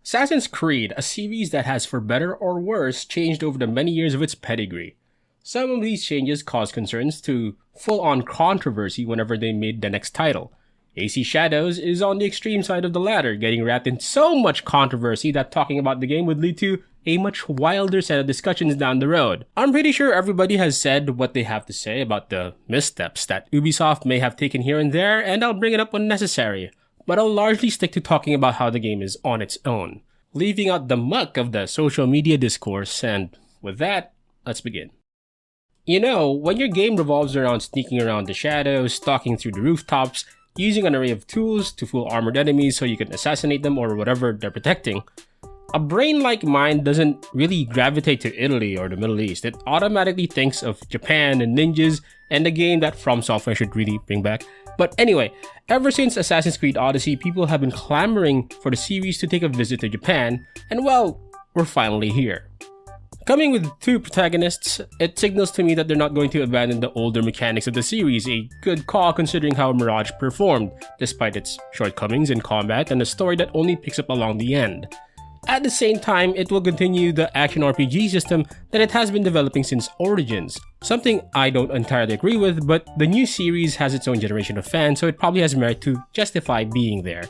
Assassin's Creed, a series that has, for better or worse, changed over the many years of its pedigree. Some of these changes caused concerns to full-on controversy whenever they made the next title. AC Shadows is on the extreme side of the latter, getting wrapped in so much controversy that talking about the game would lead to a much wilder set of discussions down the road. I'm pretty sure everybody has said what they have to say about the missteps that Ubisoft may have taken here and there, and I'll bring it up when necessary. But I'll largely stick to talking about how the game is on its own, leaving out the muck of the social media discourse, and with that, let's begin. You know, when your game revolves around sneaking around the shadows, stalking through the rooftops, using an array of tools to fool armored enemies so you can assassinate them or whatever they're protecting, a brain like mine doesn't really gravitate to Italy or the Middle East. It automatically thinks of Japan and ninjas and a game that From Software should really bring back. But anyway, ever since Assassin's Creed Odyssey, people have been clamoring for the series to take a visit to Japan, and well, we're finally here. Coming with two protagonists, it signals to me that they're not going to abandon the older mechanics of the series, a good call considering how Mirage performed, despite its shortcomings in combat and a story that only picks up along the end. At the same time, it will continue the action RPG system that it has been developing since Origins, something I don't entirely agree with, but the new series has its own generation of fans, so it probably has merit to justify being there.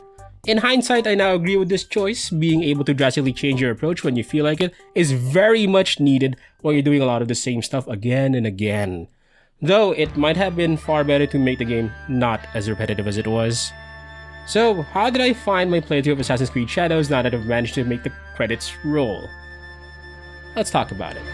In hindsight, I now agree with this choice. Being able to drastically change your approach when you feel like it is very much needed while you're doing a lot of the same stuff again and again. Though it might have been far better to make the game not as repetitive as it was. So, how did I find my playthrough of Assassin's Creed Shadows now that I've managed to make the credits roll? Let's talk about it.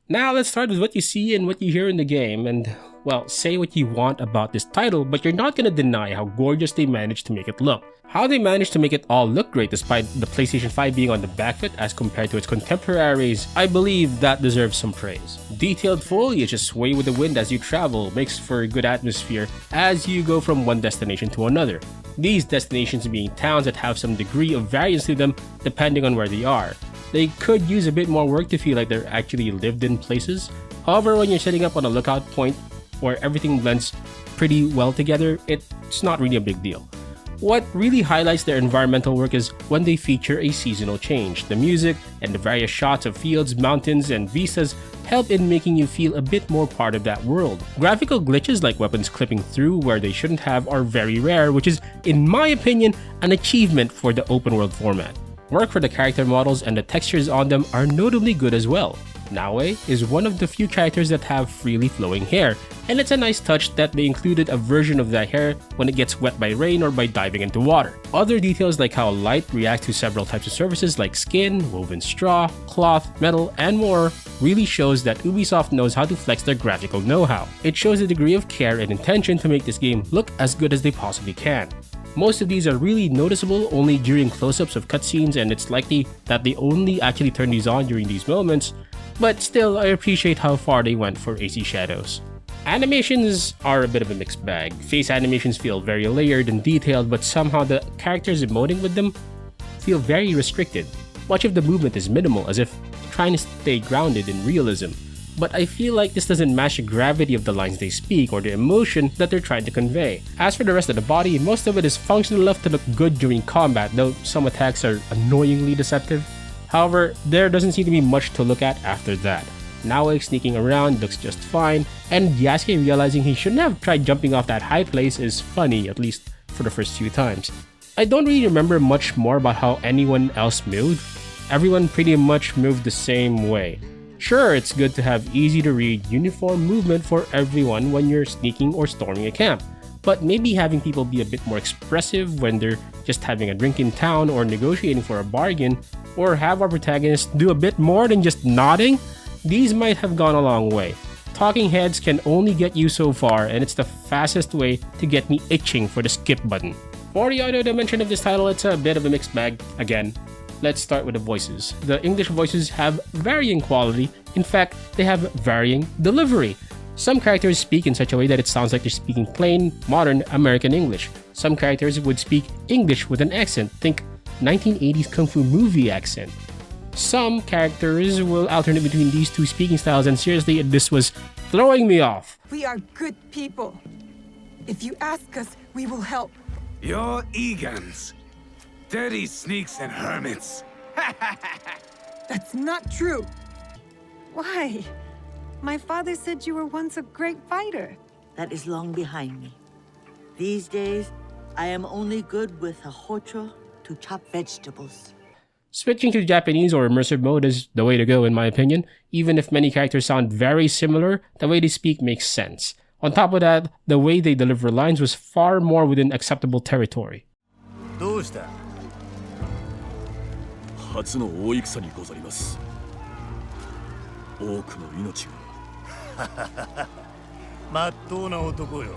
Now let's start with what you see and what you hear in the game, and well, say what you want about this title, but you're not gonna deny how gorgeous they managed to make it look. How they managed to make it all look great despite the PlayStation 5 being on the back foot as compared to its contemporaries, I believe that deserves some praise. Detailed foliage just sway with the wind as you travel, makes for a good atmosphere as you go from one destination to another. These destinations being towns that have some degree of variance to them depending on where they are. They could use a bit more work to feel like they're actually lived-in places. However, when you're setting up on a lookout point where everything blends pretty well together, it's not really a big deal. What really highlights their environmental work is when they feature a seasonal change. The music and the various shots of fields, mountains, and vistas help in making you feel a bit more part of that world. Graphical glitches like weapons clipping through where they shouldn't have are very rare, which is, in my opinion, an achievement for the open world format. Work for the character models and the textures on them are notably good as well. Naoe is one of the few characters that have freely flowing hair, and it's a nice touch that they included a version of that hair when it gets wet by rain or by diving into water. Other details like how light reacts to several types of surfaces like skin, woven straw, cloth, metal, and more really shows that Ubisoft knows how to flex their graphical know-how. It shows a degree of care and intention to make this game look as good as they possibly can. Most of these are really noticeable only during close-ups of cutscenes, and it's likely that they only actually turn these on during these moments, but still I appreciate how far they went for AC Shadows. Animations are a bit of a mixed bag. Face animations feel very layered and detailed, but somehow the characters emoting with them feel very restricted. Much of the movement is minimal, as if trying to stay grounded in realism. But I feel like this doesn't match the gravity of the lines they speak or the emotion that they're trying to convey. As for the rest of the body, most of it is functional enough to look good during combat, though some attacks are annoyingly deceptive. However, there doesn't seem to be much to look at after that. Naoe sneaking around looks just fine, and Yasuke realizing he shouldn't have tried jumping off that high place is funny, at least for the first few times. I don't really remember much more about how anyone else moved. Everyone pretty much moved the same way. Sure, it's good to have easy to read uniform movement for everyone when you're sneaking or storming a camp, but maybe having people be a bit more expressive when they're just having a drink in town or negotiating for a bargain, or have our protagonists do a bit more than just nodding, these might have gone a long way. Talking heads can only get you so far, and it's the fastest way to get me itching for the skip button. For the audio dimension of this title, it's a bit of a mixed bag again. Let's start with the voices. The English voices have varying quality. In fact, they have varying delivery. Some characters speak in such a way that it sounds like they're speaking plain, modern American English. Some characters would speak English with an accent. Think 1980s Kung Fu movie accent. Some characters will alternate between these two speaking styles, and seriously, this was throwing me off. We are good people. If you ask us, we will help. You're Egans. Dirty sneaks and hermits. That's not true. Why? My father said you were once a great fighter. That is long behind me. These days, I am only good with a hocho to chop vegetables. Switching to Japanese or immersive mode is the way to go in my opinion. Even if many characters sound very similar, the way they speak makes sense. On top of that, the way they deliver lines was far more within acceptable territory. どうした?初の大戦にござります。多くの命が。まっとうな男よ。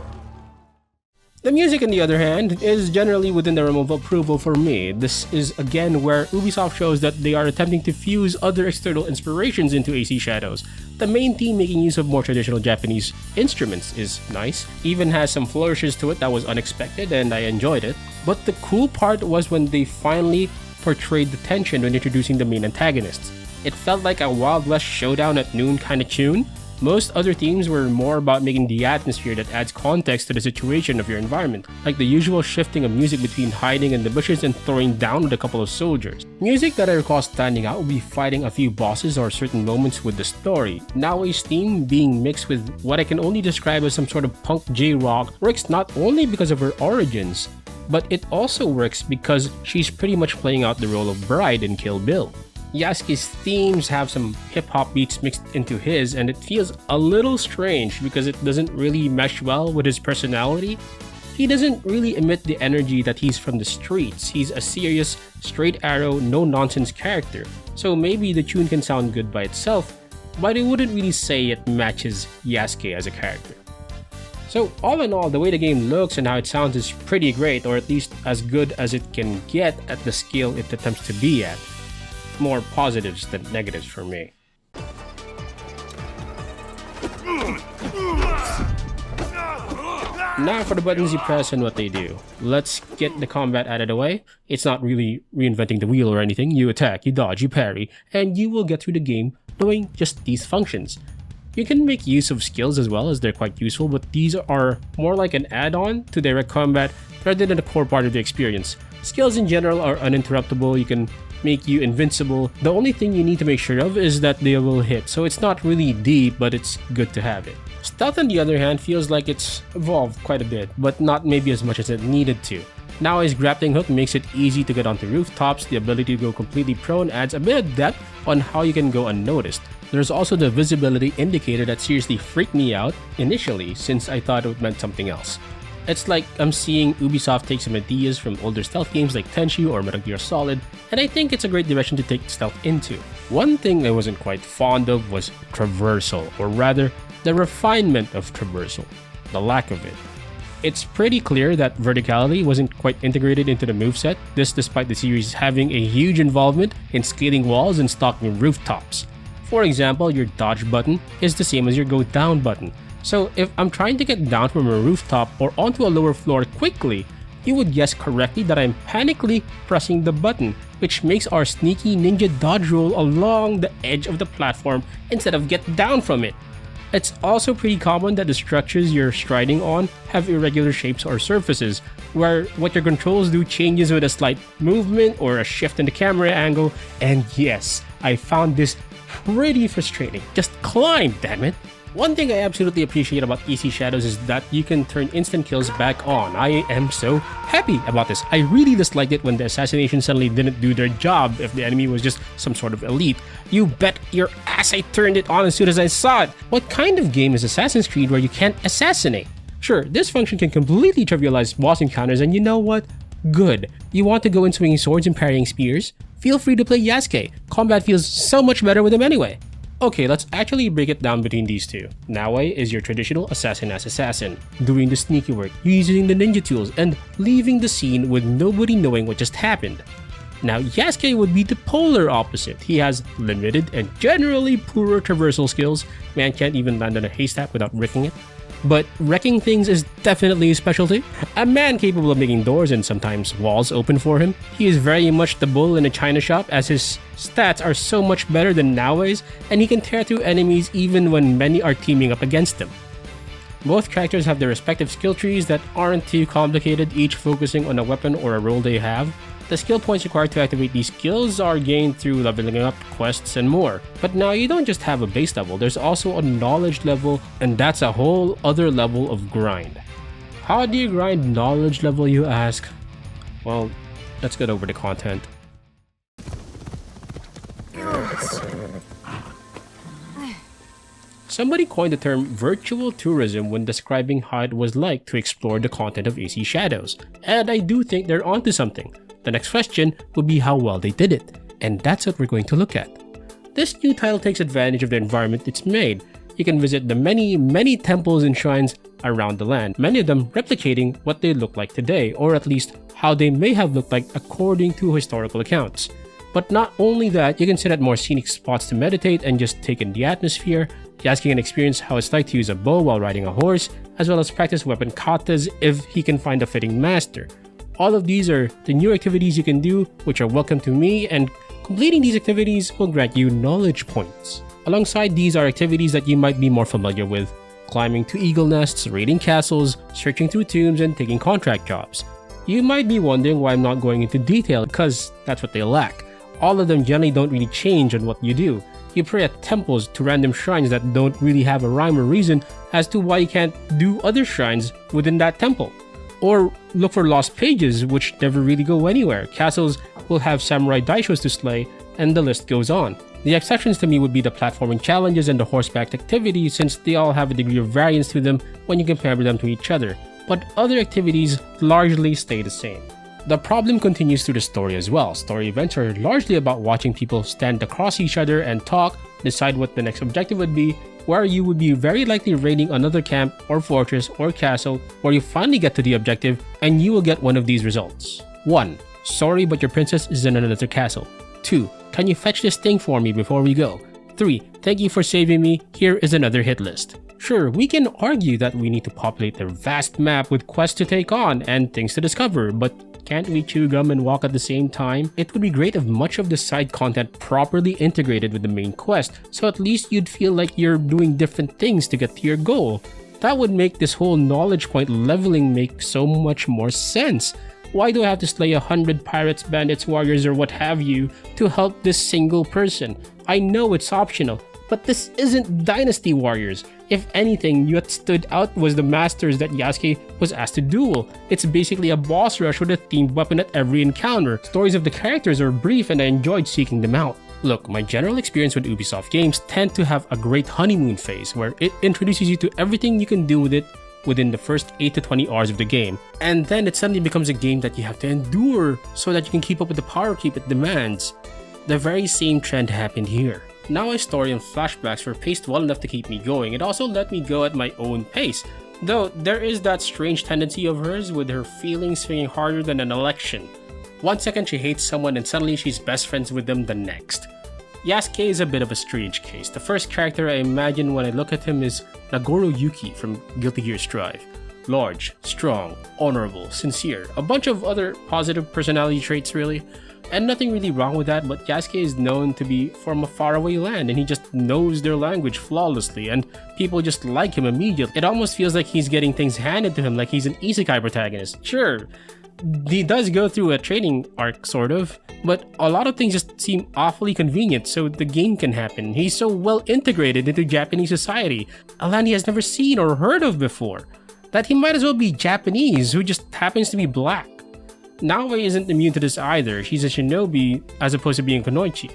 The music, on the other hand, is generally within the realm of approval for me. This is again where Ubisoft shows that they are attempting to fuse other external inspirations into AC Shadows. The main theme making use of more traditional Japanese instruments is nice, even has some flourishes to it that was unexpected and I enjoyed it. But the cool part was when they finally portrayed the tension when introducing the main antagonists. It felt like a Wild West showdown at noon kind of tune. Most other themes were more about making the atmosphere that adds context to the situation of your environment, like the usual shifting of music between hiding in the bushes and throwing down with a couple of soldiers. Music that I recall standing out would be fighting a few bosses or certain moments with the story. Naoi's theme being mixed with what I can only describe as some sort of punk J-rock works not only because of her origins, but it also works because she's pretty much playing out the role of bride in Kill Bill. Yasuke's themes have some hip-hop beats mixed into his, and it feels a little strange because it doesn't really mesh well with his personality. He doesn't really emit the energy that he's from the streets. He's a serious, straight arrow, no-nonsense character. So maybe the tune can sound good by itself, but I wouldn't really say it matches Yasuke as a character. So all in all, the way the game looks and how it sounds is pretty great, or at least as good as it can get at the scale it attempts to be at. More positives than negatives for me. Now for the buttons you press and what they do. Let's get the combat out of the way. It's not really reinventing the wheel or anything. You attack, you dodge, you parry, and you will get through the game doing just these functions. You can make use of skills as well, as they're quite useful, but these are more like an add-on to direct combat rather than a core part of the experience. Skills in general are uninterruptible. You can make you invincible. The only thing you need to make sure of is that they will hit, so it's not really deep, but it's good to have it. Stealth, on the other hand, feels like it's evolved quite a bit, but not maybe as much as it needed to. Naoi's grappling hook makes it easy to get onto rooftops. The ability to go completely prone adds a bit of depth on how you can go unnoticed. There's also the visibility indicator that seriously freaked me out initially, since I thought it meant something else. It's like I'm seeing Ubisoft take some ideas from older stealth games like Tenchu or Metal Gear Solid, and I think it's a great direction to take stealth into. One thing I wasn't quite fond of was traversal, or rather, the refinement of traversal, the lack of it. It's pretty clear that verticality wasn't quite integrated into the moveset, this despite the series having a huge involvement in scaling walls and stalking rooftops. For example, your dodge button is the same as your go down button. So if I'm trying to get down from a rooftop or onto a lower floor quickly, you would guess correctly that I'm panically pressing the button, which makes our sneaky ninja dodge roll along the edge of the platform instead of get down from it. It's also pretty common that the structures you're striding on have irregular shapes or surfaces, where what your controls do changes with a slight movement or a shift in the camera angle, and yes, I found this pretty frustrating. Just climb, damn it! One thing I absolutely appreciate about AC Shadows is that you can turn instant kills back on. I am so happy about this. I really disliked it when the assassination suddenly didn't do their job if the enemy was just some sort of elite. You bet your ass I turned it on as soon as I saw it. What kind of game is Assassin's Creed where you can't assassinate? Sure, this function can completely trivialize boss encounters, and you know what? Good. You want to go in swinging swords and parrying spears? Feel free to play Yasuke. Combat feels so much better with him anyway. Okay, let's actually break it down between these two. Naoi is your traditional assassin-ass assassin, doing the sneaky work, using the ninja tools, and leaving the scene with nobody knowing what just happened. Now, Yasuke would be the polar opposite. He has limited and generally poorer traversal skills. Man can't even land on a haystack without wrecking it. But wrecking things is definitely his specialty. A man capable of making doors and sometimes walls open for him. He is very much the bull in a china shop, as his stats are so much better than Naoe's, and he can tear through enemies even when many are teaming up against him. Both characters have their respective skill trees that aren't too complicated, each focusing on a weapon or a role they have. The skill points required to activate these skills are gained through leveling up, quests, and more. But now you don't just have a base level, there's also a knowledge level, and that's a whole other level of grind. How do you grind knowledge level, you ask? Well, let's get over the content. Somebody coined the term virtual tourism when describing how it was like to explore the content of AC Shadows, and I do think they're onto something. The next question would be how well they did it, and that's what we're going to look at. This new title takes advantage of the environment it's made. You can visit the many temples and shrines around the land, many of them replicating what they look like today, or at least how they may have looked like according to historical accounts. But not only that, you can sit at more scenic spots to meditate and just take in the atmosphere. Yasuke can experience how it's like to use a bow while riding a horse, as well as practice weapon katas if he can find a fitting master. All of these are the new activities you can do, which are welcome to me, and completing these activities will grant you knowledge points. Alongside these are activities that you might be more familiar with: climbing to eagle nests, raiding castles, searching through tombs, and taking contract jobs. You might be wondering why I'm not going into detail, because that's what they lack. All of them generally don't really change on what you do. You pray at temples to random shrines that don't really have a rhyme or reason as to why you can't do other shrines within that temple. Or look for lost pages, which never really go anywhere. Castles will have samurai daishos to slay, and the list goes on. The exceptions to me would be the platforming challenges and the horseback activities, since they all have a degree of variance to them when you compare them to each other, but other activities largely stay the same. The problem continues through the story as well. Story events are largely about watching people stand across each other and talk, decide what the next objective would be, where you would be very likely raiding another camp or fortress or castle, where you finally get to the objective and you will get one of these results. 1. Sorry, but your princess is in another castle. 2. Can you fetch this thing for me before we go? 3. Thank you for saving me, here is another hit list. Sure, we can argue that we need to populate their vast map with quests to take on and things to discover, but can't we chew gum and walk at the same time? It would be great if much of the side content properly integrated with the main quest, so at least you'd feel like you're doing different things to get to your goal. That would make this whole knowledge point leveling make so much more sense. Why do I have to slay 100 pirates, bandits, warriors, or what have you to help this single person? I know it's optional, but this isn't Dynasty Warriors. If anything, what stood out was the masters that Yasuke was asked to duel. It's basically a boss rush with a themed weapon at every encounter. Stories of the characters are brief and I enjoyed seeking them out. Look, my general experience with Ubisoft games tend to have a great honeymoon phase where it introduces you to everything you can do with it within the first 8 to 20 hours of the game, and then it suddenly becomes a game that you have to endure so that you can keep up with the power creep it demands. The very same trend happened here. Naoe's story and flashbacks were paced well enough to keep me going. It also let me go at my own pace, though there is that strange tendency of hers with her feelings swinging harder than an election. One second she hates someone and suddenly she's best friends with them the next. Yasuke is a bit of a strange case. The first character I imagine when I look at him is Nagoro Yuki from Guilty Gear Strive. Large, strong, honorable, sincere, a bunch of other positive personality traits really. And nothing really wrong with that, but Yasuke is known to be from a faraway land and he just knows their language flawlessly and people just like him immediately. It almost feels like he's getting things handed to him like he's an isekai protagonist. Sure, he does go through a training arc sort of, but a lot of things just seem awfully convenient so the game can happen. He's so well integrated into Japanese society, a land he has never seen or heard of before, that he might as well be Japanese who just happens to be black. Naoe isn't immune to this either. She's a shinobi as opposed to being kunoichi.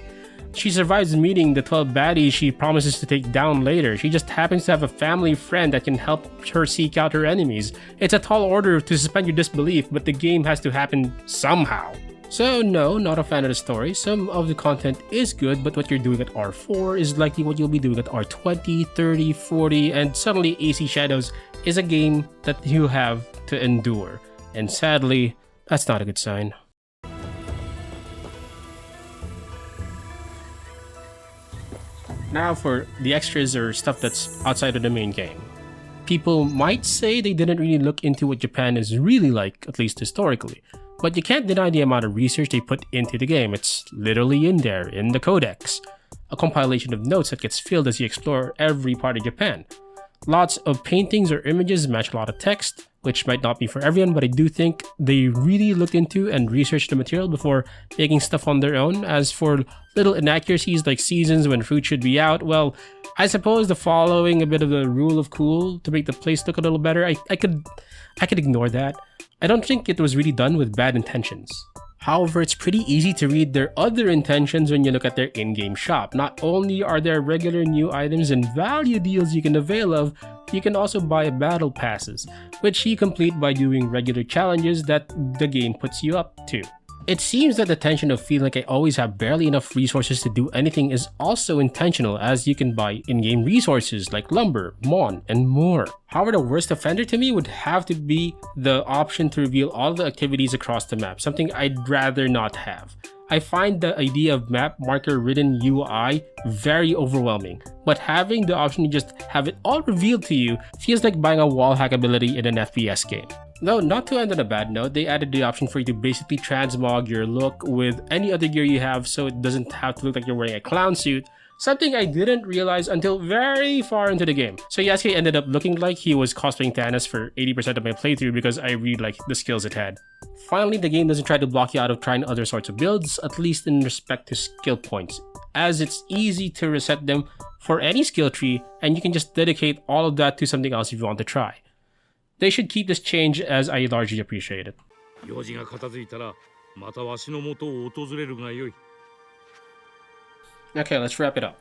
She survives meeting the 12 baddies she promises to take down later. She just happens to have a family friend that can help her seek out her enemies. It's a tall order to suspend your disbelief, but the game has to happen somehow. So no, not a fan of the story. Some of the content is good, but what you're doing at R4 is likely what you'll be doing at R20, 30, 40, and suddenly AC Shadows is a game that you have to endure. And sadly, that's not a good sign. Now for the extras or stuff that's outside of the main game. People might say they didn't really look into what Japan is really like, at least historically. But you can't deny the amount of research they put into the game. It's literally in there, in the codex. A compilation of notes that gets filled as you explore every part of Japan. Lots of paintings or images match a lot of text, which might not be for everyone, but I do think they really looked into and researched the material before making stuff on their own. As for little inaccuracies like seasons when fruit should be out, well, I suppose the following a bit of the rule of cool to make the place look a little better, I could ignore that. I don't think it was really done with bad intentions. However, it's pretty easy to read their other intentions when you look at their in-game shop. Not only are there regular new items and value deals you can avail of, you can also buy battle passes, which you complete by doing regular challenges that the game puts you up to. It seems that the tension of feeling like I always have barely enough resources to do anything is also intentional, as you can buy in-game resources like lumber, mon, and more. However, the worst offender to me would have to be the option to reveal all the activities across the map, something I'd rather not have. I find the idea of map marker ridden UI very overwhelming, but having the option to just have it all revealed to you feels like buying a wall hack ability in an FPS game. Though, not to end on a bad note, they added the option for you to basically transmog your look with any other gear you have, so it doesn't have to look like you're wearing a clown suit, something I didn't realize until very far into the game. So Yasuke ended up looking like he was cosplaying Thanos for 80% of my playthrough because I really liked the skills it had. Finally, the game doesn't try to block you out of trying other sorts of builds, at least in respect to skill points, as it's easy to reset them for any skill tree, and you can just dedicate all of that to something else if you want to try. They should keep this change, as I largely appreciate it. 用事が片付いたらまたわしの元を訪れるがよい。 Okay, let's wrap it up.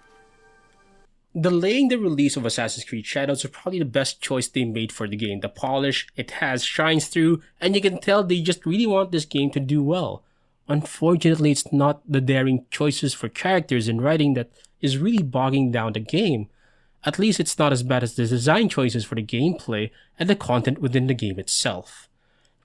Delaying the release of Assassin's Creed Shadows was probably the best choice they made for the game. The polish it has shines through, and you can tell they just really want this game to do well. Unfortunately, it's not the daring choices for characters and writing that is really bogging down the game. At least it's not as bad as the design choices for the gameplay and the content within the game itself.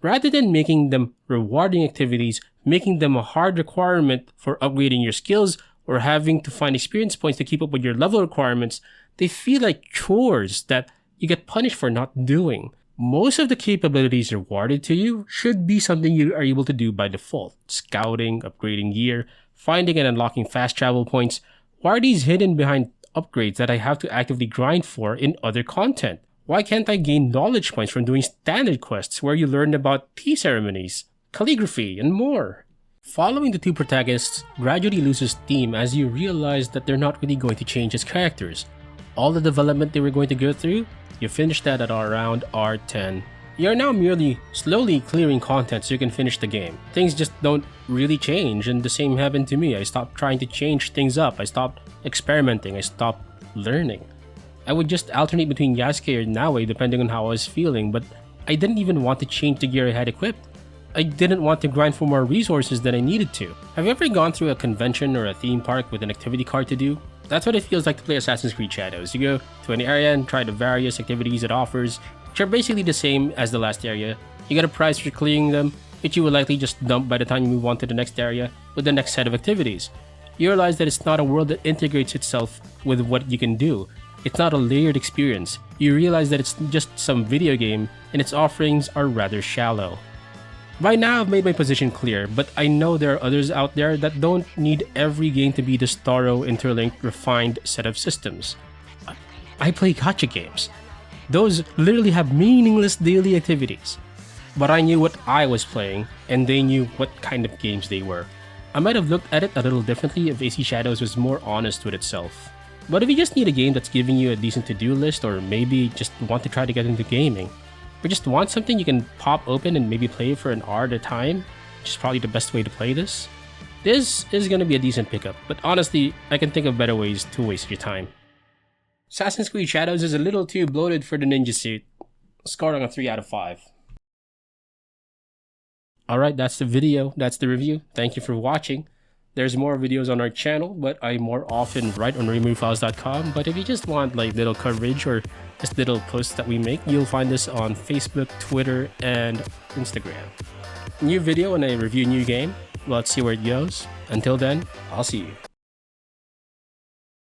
Rather than making them rewarding activities, making them a hard requirement for upgrading your skills, or having to find experience points to keep up with your level requirements, they feel like chores that you get punished for not doing. Most of the capabilities rewarded to you should be something you are able to do by default. Scouting, upgrading gear, finding and unlocking fast travel points. Why are these hidden behind upgrades that I have to actively grind for in other content? Why can't I gain knowledge points from doing standard quests where you learn about tea ceremonies, calligraphy, and more? Following the two protagonists gradually loses steam as you realize that they're not really going to change as characters. All the development they were going to go through, you finished that at around R10. You're now merely slowly clearing content so you can finish the game. Things just don't really change, and the same happened to me. I stopped trying to change things up, I stopped experimenting, I stopped learning. I would just alternate between Yasuke or Naoe depending on how I was feeling, but I didn't even want to change the gear I had equipped. I didn't want to grind for more resources than I needed to. Have you ever gone through a convention or a theme park with an activity card to do? That's what it feels like to play Assassin's Creed Shadows. You go to an area and try the various activities it offers, which are basically the same as the last area. You get a prize for clearing them, which you will likely just dump by the time you move on to the next area with the next set of activities. You realize that it's not a world that integrates itself with what you can do. It's not a layered experience. You realize that it's just some video game and its offerings are rather shallow. By now, I've made my position clear, but I know there are others out there that don't need every game to be this thorough, interlinked, refined set of systems. I play gacha games. Those literally have meaningless daily activities. But I knew what I was playing, and they knew what kind of games they were. I might have looked at it a little differently if AC Shadows was more honest with itself. But if you just need a game that's giving you a decent to-do list, or maybe just want to try to get into gaming, or just want something you can pop open and maybe play for an hour at a time, which is probably the best way to play this is going to be a decent pickup, but honestly, I can think of better ways to waste your time. Assassin's Creed Shadows is a little too bloated for the ninja suit, scoring a 3 out of 5. Alright, that's the video, that's the review. Thank you for watching. There's more videos on our channel, but I more often write on removefiles.com. But if you just want like little coverage or just little posts that we make, you'll find this on Facebook, Twitter, and Instagram. New video when I review new game. Let's see where it goes. Until then, I'll see you.